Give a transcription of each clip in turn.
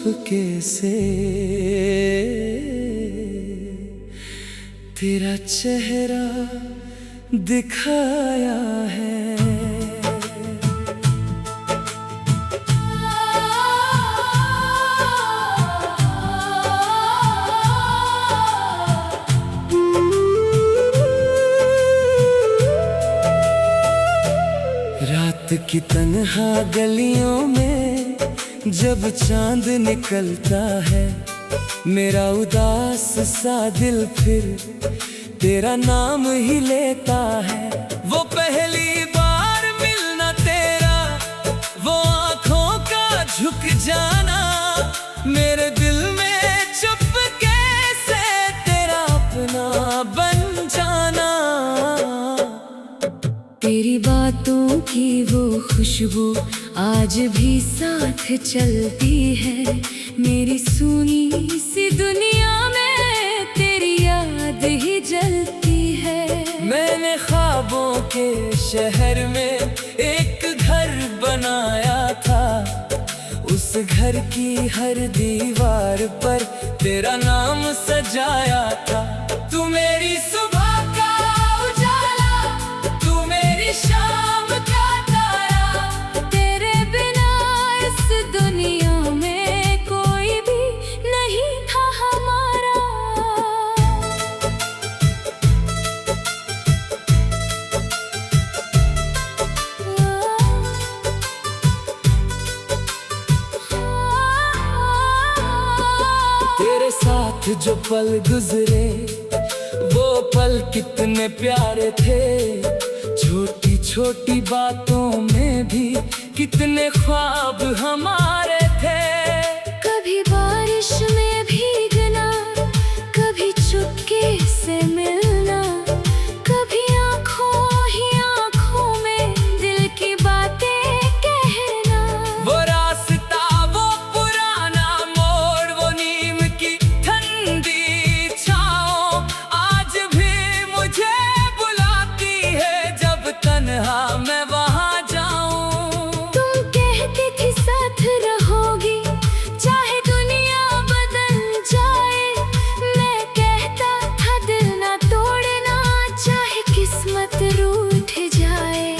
चुपके से तेरा चेहरा दिखाया है। रात की तन्हा गलियों में जब चांद निकलता है, मेरा उदास सा दिल फिर तेरा नाम ही लेता है। वो पहली बार मिलना तेरा, वो आँखों का झुक जाना, मेरे दिल में चुपके से तेरा अपना बन जाना। तेरी बातों की वो खुशबू आज भी साथ चलती है। मेरी सुनी सी दुनिया में तेरी याद ही जलती है। मैंने ख्वाबों के शहर में एक घर बनाया था, उस घर की हर दीवार पर तेरा नाम सजाया था। तू मेरी सुबह का उजाला, तू मेरी शाम का तारा, तेरे बिना इस दुनिया में कोई भी नहीं था हमारा। तेरे साथ जो पल गुजरे वो पल कितने प्यारे थे। छोटी छोटी बातों में भी कितने ख्वाब हमारे थे। कभी बारिश में भीगना, कभी चुपके से मिलना, कभी आँखों ही आँखों में दिल की बातें कहना। वो रास्ता, वो पुराना मोड़, वो नीम की ठंडी छाँव आज भी मुझे बुलाती है जब तन्हा मैं वहाँ जाऊँ। तुम कहती थी साथ रहोगी चाहे दुनिया बदल जाए, मैं कहता था दिल ना तोड़ना चाहे किस्मत रूठ जाए।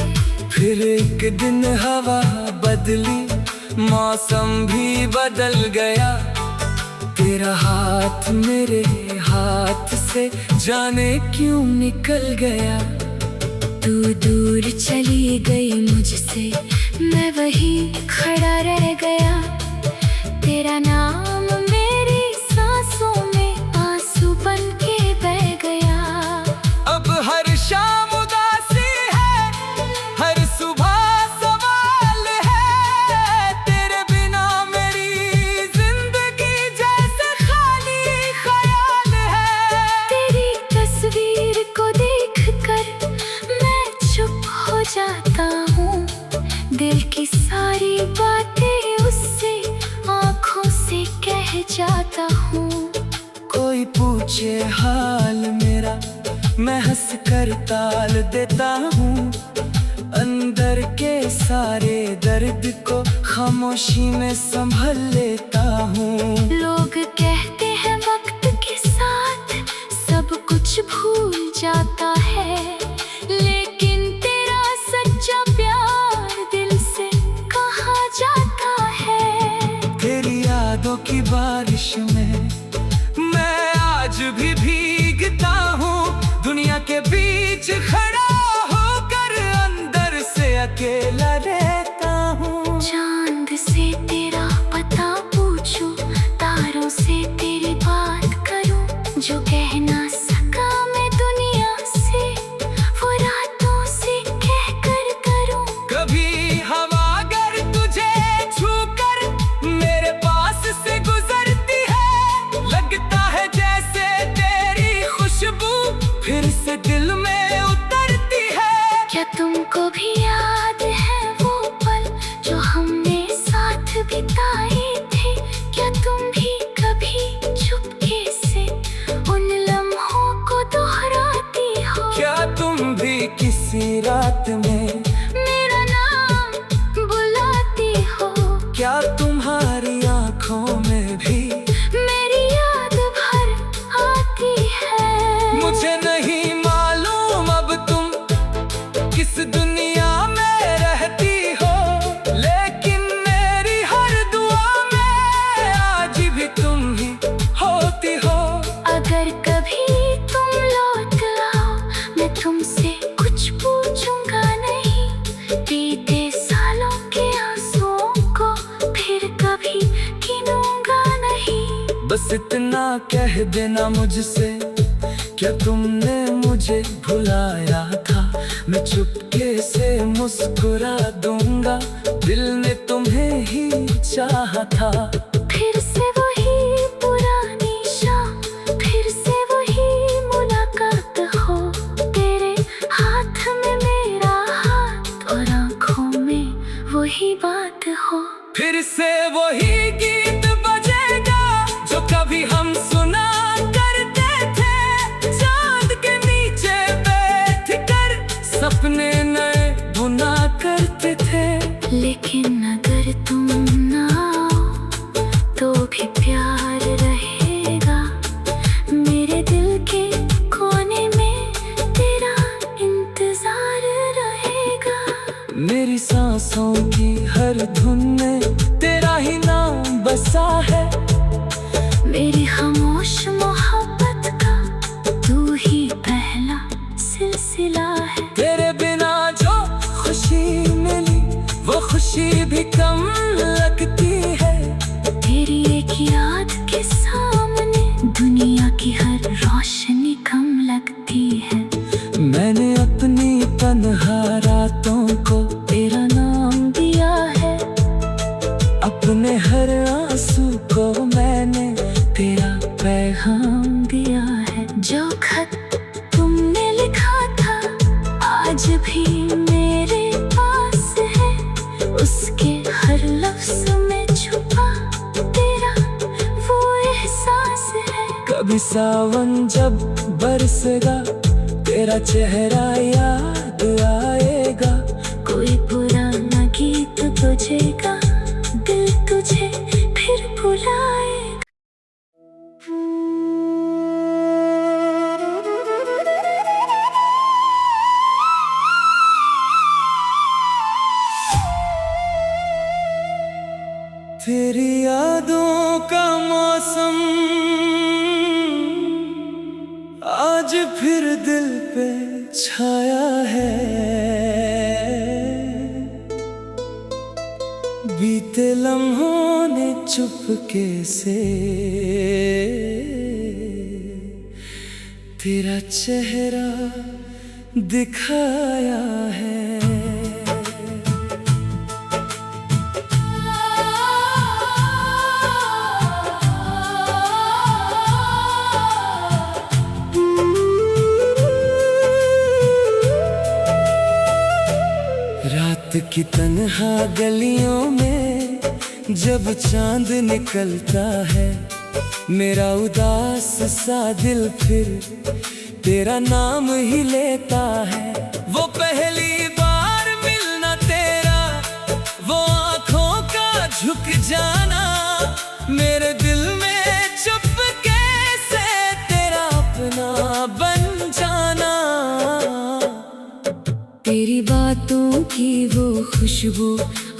फिर एक दिन हवा बदली, मौसम भी बदल गया, तेरा हाथ मेरे हाथ से जाने क्यों निकल गया। तू दूर चली गई मुझसे, मैं वहीं खड़ा रह गया। तेरा नाम मेरी सांसों में आंसू बन के बह गया। अब हर शाम उदासी है, हर सुबह सवाल है, तेरे बिना मेरी जिंदगी जैसे खाली ख्याल है। तेरी तस्वीर को देखकर मैं चुप हो जाता हूँ, दिल की सारी बातें उससे आँखों से कह जाता हूँ। कोई पूछे हाल मेरा, मैं हंस कर टाल देता हूँ, अंदर के सारे दर्द को खामोशी में संभल लेता हूँ। लोग कहते हैं वक्त के साथ सब कुछ भूल जाता है, लेकिन तेरा सच्चा प्यार दिल से कहा जाता है। तेरी यादों की बारिश में मैं आज भी भीगता हूँ, दुनिया के बीच खड़ा होकर अंदर से अकेला रहता हूँ। चांद से तेरा पता पूछूं, तारों से तेरी बात करूं, जो कह ना सका मैं दुनिया से वो रातों से कह कर करूं। कभी हवा अगर तुझे छूकर मेरे पास से गुजरती है, लगता है जैसे तेरी बस इतना कह देना मुझसे, क्या तुमने मुझे भुलाया था? मैं चुपके से मुस्कुरा दूंगा, दिल ने तुम्हें ही चाहा था। फिर से वही पुरानी शाम, फिर से वही मुलाकात हो, तेरे हाथ में मेरा हाथ और आंखों में वही बात हो। फिर से वही गीत बजेगा जो कभी हम सुना करते थे, चांद के नीचे बैठ कर सपने नए बुना करते थे। लेकिन अगर तुम ना आओ तो भी प्यार रहेगा, मेरे दिल के कोने में तेरा इंतजार रहेगा। मेरी सांसों की हर धुन में तेरा ही नाम बसा है, मेरी खामोश मोहब्बत का तू ही पहला सिलसिला है। तेरे बिना जो खुशी मिली वो खुशी भी कम लगती है, तेरी एक याद के सामने दुनिया की हर रोशनी कम लगती है। मैंने अपनी तन्हा रातों को तेरा नाम दिया है, अपने हर आंसू को मैंने तेरा पैगाम दिया है। जो खत तुमने लिखा था आज भी मेरे पास है, उसके हर लफ्ज में छुपा तेरा वो एहसास है। कभी सावन जब बरसेगा तेरा चेहरा याद आएगा, कोई पुराना गीत बजेगा, दिल तुझे फिर बुलाएगा। तेरी यादों का मौसम आज फिर दिल पे छाया है, बीते लम्हों ने चुपके से तेरा चेहरा दिखाया है। रात की तन्हा गलियों में जब चांद निकलता है, मेरा उदास सा दिल फिर तेरा नाम ही लेता है। वो पहली बार मिलना तेरा, वो आँखों का झुक जाना, मेरे दिल में चुपके से तेरा अपना बन जाना। तेरी बातों की वो खुशबू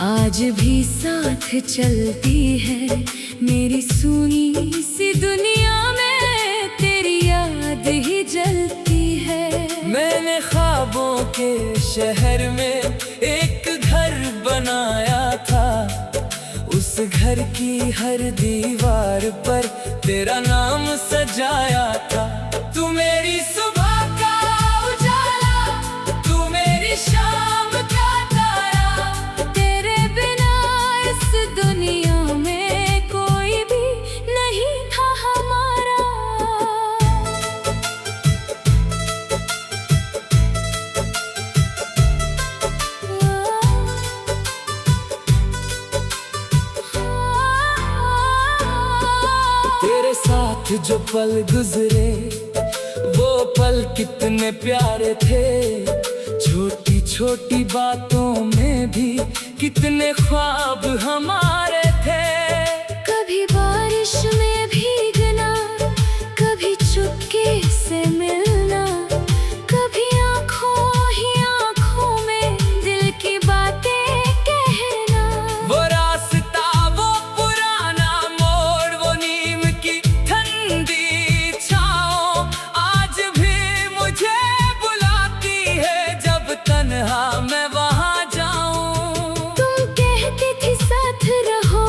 आज भी साथ चलती है, मेरी सुनी सी दुनिया में तेरी याद ही जलती है। मैंने ख्वाबों के शहर में एक घर बनाया था, उस घर की हर दीवार पर तेरा नाम सजाया था। तू मेरी सुबह का उजाला, तू मेरी शाम का तारा, तेरे बिना इस दुनिया में कोई भी नहीं था हमारा। तेरे साथ जो पल गुजरे वो पल कितने प्यारे थे, छोटी छोटी बातों में भी कितने ख्वाब हमारे थे। कभी बारिश में भीगना, कभी चुपके से मिलना, कभी आंखों ही आंखों में दिल की बातें कहना। वो रास्ता, वो पुराना मोड़, वो नीम की ठंडी छाँव आज भी मुझे बुलाती है जब तन्हा मैं वहाँ जाऊं। तुम कहती थी साथ रहो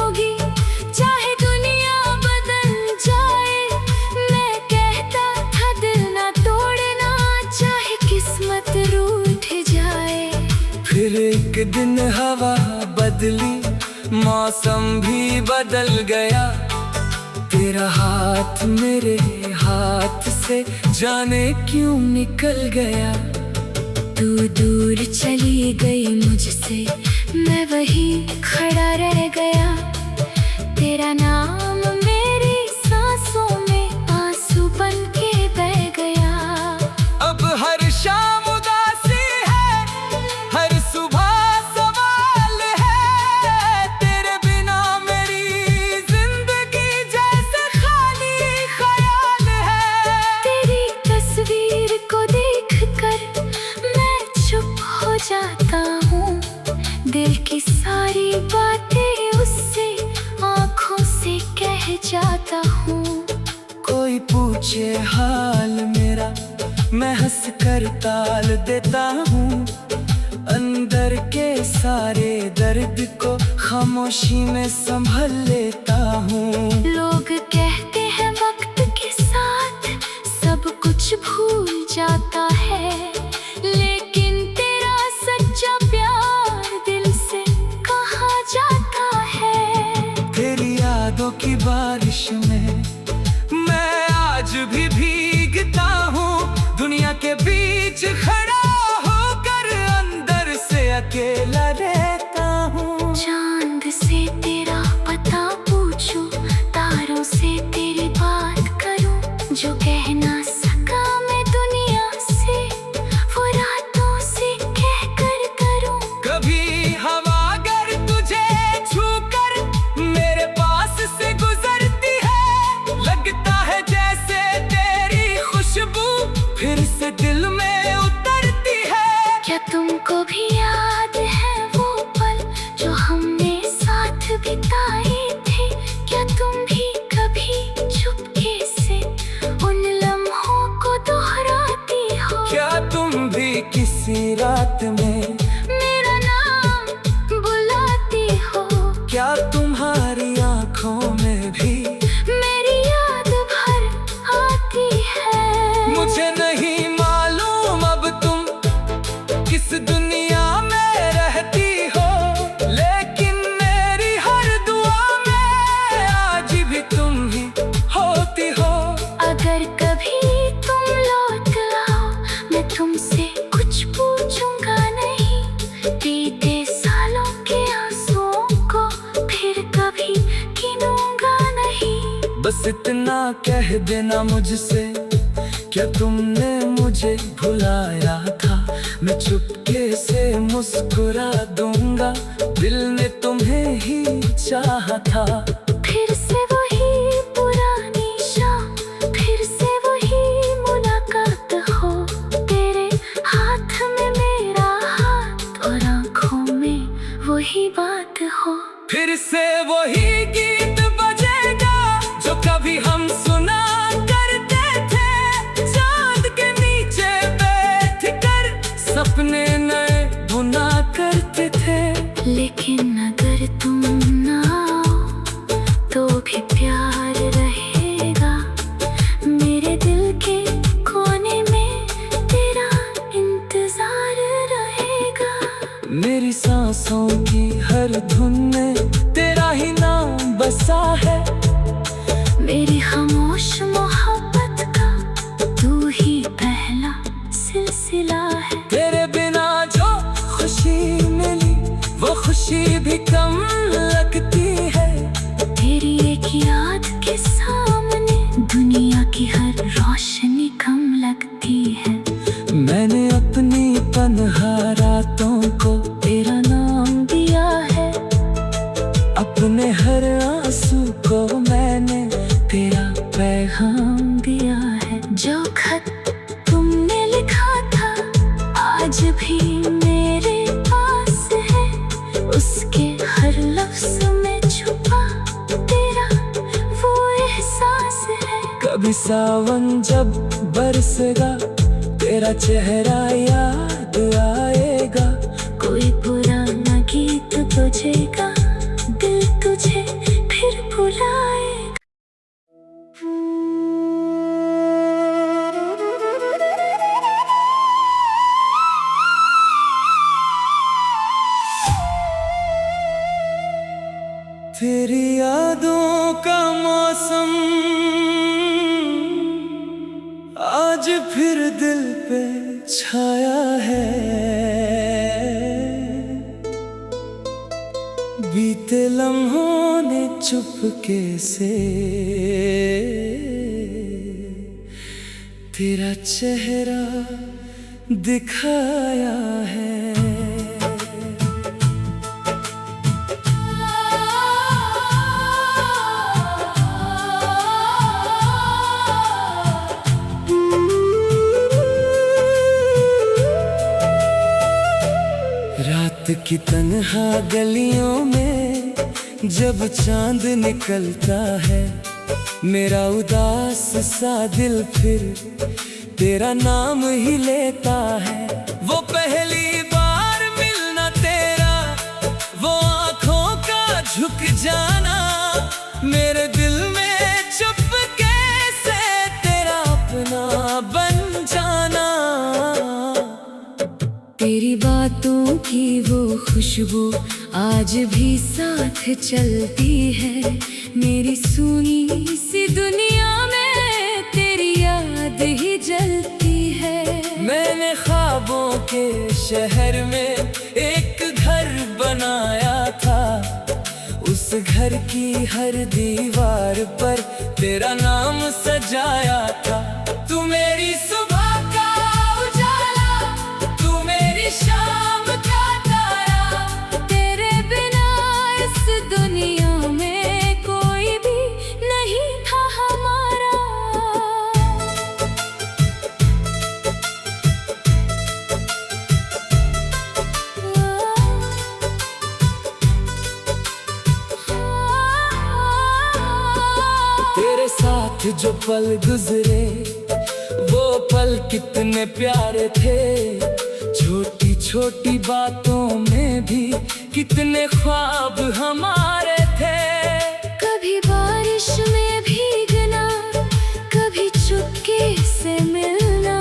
दिन हवा बदली, मौसम भी बदल गया। तेरा हाथ मेरे हाथ से जाने क्यों निकल गया। तू दूर चली गई मुझसे, मैं वहीं खड़ा रह गया। तेरा नाम मेरी सांसों में आंसू बन के बह गया। अब हर शाम उदासी है, हर सुबह सवाल है। तेरे बिना मेरी जिंदगी जैसे खाली ख्याल है। तेरी तस्वीर को देखकर मैं चुप हो जाता हूँ। दिल की सारी बातें उससे आँखों से कह जाता हूँ। कोई पूछे हाल मेरा, मैं हंस कर टाल देता हूँ। अंदर के सारे दर्द को खामोशी में संभल लेता हूँ। लोग कहते हैं वक्त के साथ सब कुछ भूल जाता है, लेकिन तेरा सच्चा प्यार दिल से कहाँ जाता है। तेरी यादों की बारिश में मैं आज भी भीगता हूँ। दुनिया के बीच खड़ा होकर अंदर से अकेला रहता हूँ। चांद से तेरा पता पूछूं, तारों से तेरी बात करूं। जो कह ना सका मैं दुनिया से, वो रातों से कह कर करूं। कभी हवा अगर तुझे छूकर मेरे पास से गुजरती है, लगता है जैसे तेरी खुशबू फिर से दिल में उतरती है। क्या तुमको भी याद है वो पल जो हमने साथ बिताए थे? क्या तुम भी कभी चुपके से उन लम्हों को दोहराती हो? क्या तुम भी किसी रात में मेरा नाम बुलाती हो? क्या तुम्हारी आंखों में भी मेरी याद भर आती है? मुझे नहीं मालूम अब तुम किस दुनिया में रहती हो, लेकिन मेरी हर दुआ में आज भी तुम ही होती हो। अगर कभी तुम लौट आओ, मैं तुमसे कुछ पूछूंगा नहीं। बीते सालों के आंसुओं को फिर कभी गिनूंगा नहीं। बस इतना कह देना मुझसे, क्या तुमने मुझे भुलाया था? मैं चुपके से मुस्कुरा दूंगा, दिल ने तुम्हें ही चाहा था। फिर से वही पुरानी शाम, फिर से वही मुलाकात हो। तेरे हाथ में मेरा हाथ और आंखों में वही बात हो। फिर से वही गीत बजेगा जो कभी हम सुना करते थे। चांद के नीचे बैठ कर सपने नए बुना करते थे। लेकिन अगर तुम ना आओ तो भी प्यार रहेगा। मेरे दिल के कोने में तेरा इंतजार रहेगा। मेरी सांसों की हर धुन में तेरा ही नाम बसा है। मेरी खामोश मोहब्बत का तू ही पहला सिलसिला है। तेरे बिना जो खुशी मिली वो खुशी भी कम लगती है। तेरी एक याद के सामने दुनिया की हर रोशनी कम लगती है। मैंने अपनी तन्हा रातों को तेरा नाम दिया है। अपने हर आंसू को मैंने तेरा पैगाम दिया है। जो खत तुमने लिखा था आज भी मेरे पास है। उसके हर लफ्ज़ में छुपा तेरा वो एहसास है। कभी सावन जब बरसेगा तेरा चेहरा याद आएगा। कोई पुराना गीत बजेगा, दिल तुझे फिर बुलाएगा। चुपके से तेरा चेहरा दिखाया है। रात की तन्हा गलियों में जब चांद निकलता है, मेरा उदास सा दिल फिर तेरा नाम ही लेता है। वो पहली बार मिलना तेरा, वो आंखों का झुक जाना, मेरे दिल में चुपके से तेरा अपना बन जाना। तेरी बातों की वो खुशबू आज भी साथ चलती है, मेरी सुनी सी दुनिया में तेरी याद ही जलती है। मैंने ख्वाबों के शहर में एक घर बनाया था, उस घर की हर दीवार पर तेरा नाम सजाया था। तू मेरी सुबह का उजाला, तू मेरी शाम का तारा, तेरे बिना इस दुनिया में कोई भी नहीं था हमारा। तेरे साथ जो पल गुजरे वो पल कितने प्यारे थे, छोटी छोटी बातों में भी कितने ख्वाब हमारे थे। कभी बारिश में भीगना, कभी चुपके से मिलना,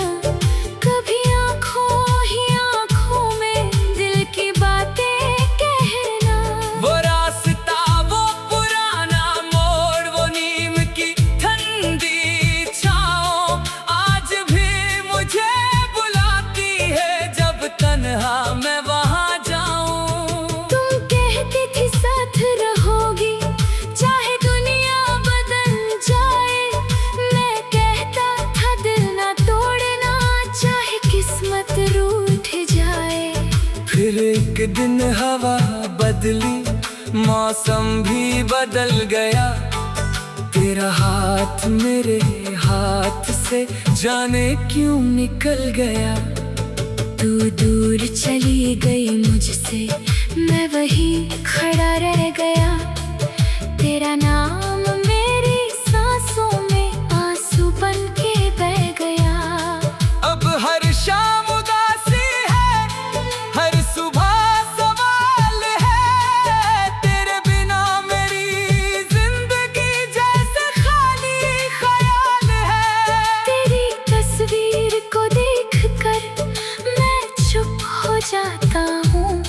कभी आंखों ही आंखों में दिल की बातें कहना। वो रास्ता, वो पुराना मोड़, वो नीम की ठंडी छाँव आज भी मुझे बुलाती है जब तन्हा मैं वहाँ जाऊं। तुम कहती थी साथ रहोगी चाहे दुनिया बदल जाए, मैं कहता था दिल ना तोड़ना चाहे किस्मत रूठ जाए। फिर एक दिन हवा बदली, मौसम भी बदल गया, तेरा हाथ मेरे हाथ से जाने क्यों निकल गया। तू दूर चली गई मुझसे, मैं वहीं खड़ा रह गया, तेरा नाम मेरी सांसों में आंसू बन के बह गया। अब हर शाम उदासी है, हर सुबह सवाल है, तेरे बिना मेरी जिंदगी जैसे खाली ख्याल है। तेरी तस्वीर को देखकर मैं चुप हो जाता हूँ,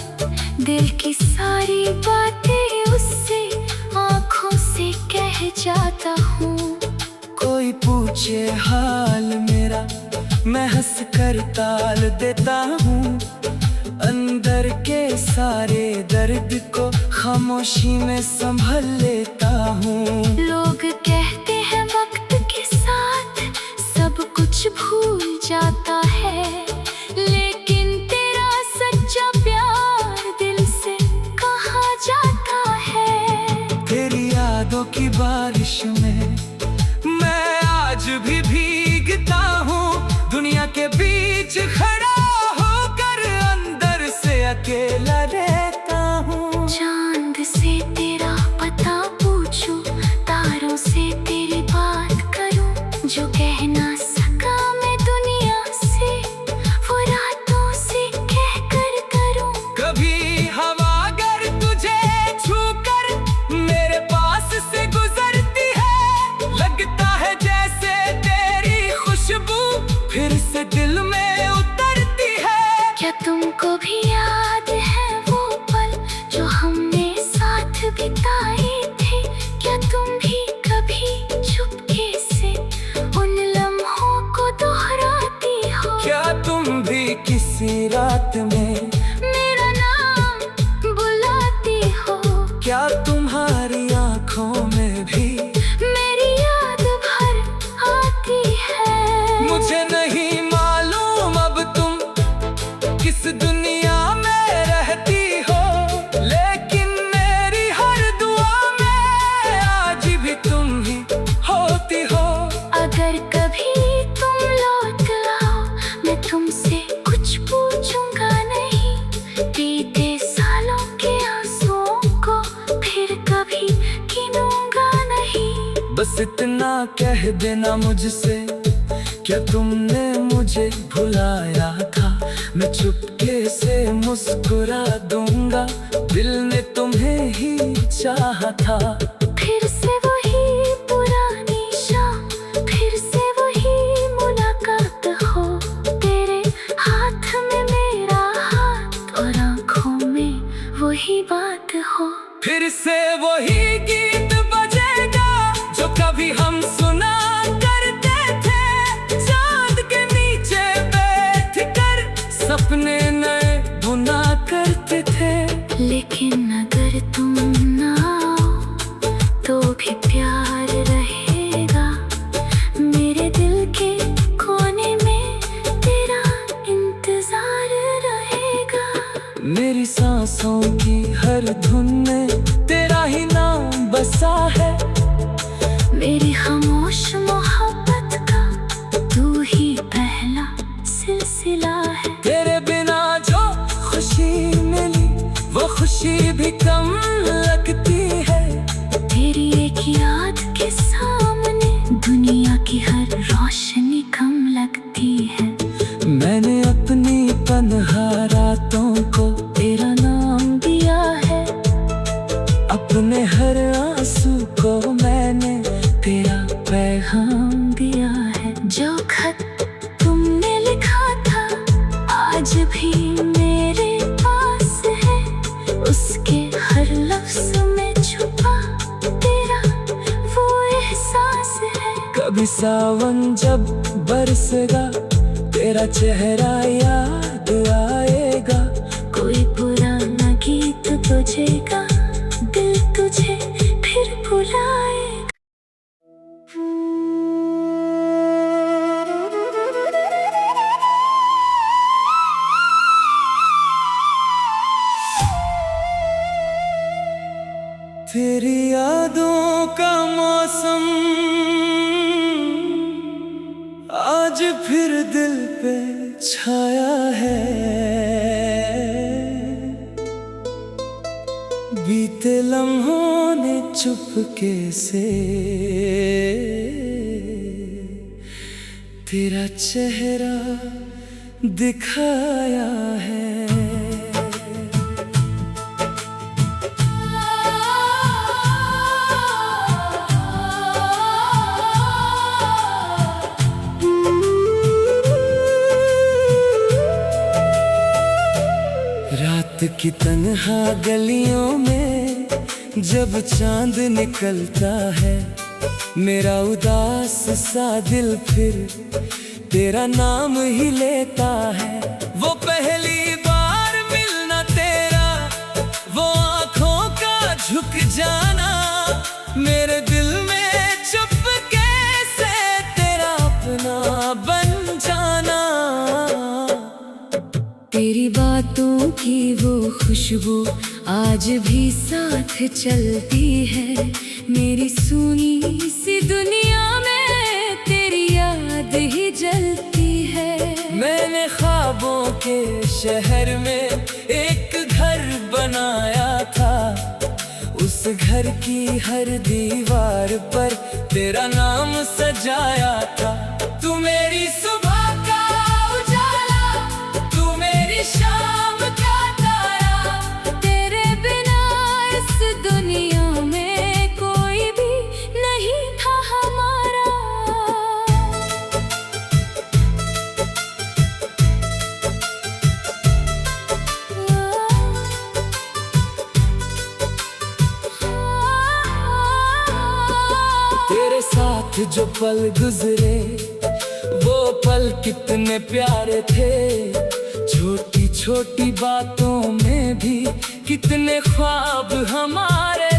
दिल की सारी बातें उससे आँखों से कह जाता हूँ। कोई पूछे हाल मेरा, मैं हंस कर टाल देता हूँ, अंदर के सारे दर्द को खामोशी में संभल लेता हूँ। लोग कहते हैं वक्त के साथ सब कुछ भूल जाता है, लेकिन तेरा सच्चा प्यार दिल से कहाँ जाता है। तेरी यादों की बारिश में मैं आज भी भीगता हूँ, दुनिया के बीच खड़ा होकर अंदर से अकेला रहता हूँ। चांद से तेरा पता पूछूं, तारों से तेरी बात करूं, जो कह ना सका मैं दुनिया से वो रातों से कह कर करूं। कभी हवा अगर तुझे छूकर मेरे पास से गुजरती है, लगता है जैसे तेरी खुशबू फिर से दिल में उतरती है। क्या तुमको भी याद है वो पल जो हमने साथ बिताए थे? क्या तुम भी कभी चुपके से उन लम्हों अगर कभी तुम लौट आओ, मैं तुमसे कुछ पूछूंगा नहीं। बीते सालों के आंसुओं को फिर कभी गिनूंगा नहीं। बस इतना कह देना मुझसे, क्या तुमने मुझे भुलाया था? मैं चुपके से मुस्कुरा दूंगा, दिल ने तुम्हें ही चाहा था। फिर से वही पुरानी शाम, फिर से वही मुलाकात हो। तेरे हाथ में मेरा हाथ और आंखों में वही बात हो। फिर से वही गीत बजेगा जो कभी हम सुना करते थे। चांद के नीचे बैठ कर सपने नए बुना करते थे। लेकिन अगर तुम ना आओ तो भी प्यार रहेगा। मेरे दिल के कोने में तेरा इंतजार रहेगा। मेरी सांसों की हर धुन में तेरा ही नाम बसा है। मेरी खामोश मोहब्बत का तू ही पहला सिलसिला है। तेरे बिना जो खुशी मिली वो खुशी भी कम लगती है। तेरी एक याद के सामने दुनिया की हर रोशनी कम लगती है। मैंने अपनी तन्हा रातों को तेरा नाम दिया है। अपने हर आंसू को मैंने तेरा पैगाम दिया है। जो खत तुमने लिखा था आज भी मेरे पास है। उसके हर लफ्ज में छुपा तेरा वो एहसास है। कभी सावन जब बरसेगा तेरा चेहरा याद आएगा। कोई पुराना गीत बजेगा, दिल तुझे फिर बुलाएगा। तेरी यादों का मौसम आज फिर दिल पे छाया है। बीते लम्हों ने चुपके से तेरा चेहरा दिखाया है। रात की तन्हा गलियों में जब चांद निकलता है, मेरा उदास सा दिल फिर तेरा नाम ही लेता है। वो पहली बार मिलना तेरा, वो आँखों का झुक जाना, मेरे दिल में चुपके से तेरा अपना बन जाना। तेरी बातों की वो खुशबू आज भी साथ चलती है। मेरी सुनी सी दुनिया में तेरी याद ही जलती है। मैंने ख्वाबों के शहर में एक घर बनाया था। उस घर की हर दीवार पर तेरा नाम सजाया था। तू मेरी सुबह का उजाला, तू मेरी शाम का तारा। तेरे बिना इस दुनिया में कोई भी नहीं था हमारा। तेरे साथ जो पल गुजरे वो पल कितने प्यारे थे। छोटी छोटी बातों में भी कितने ख्वाब हमारे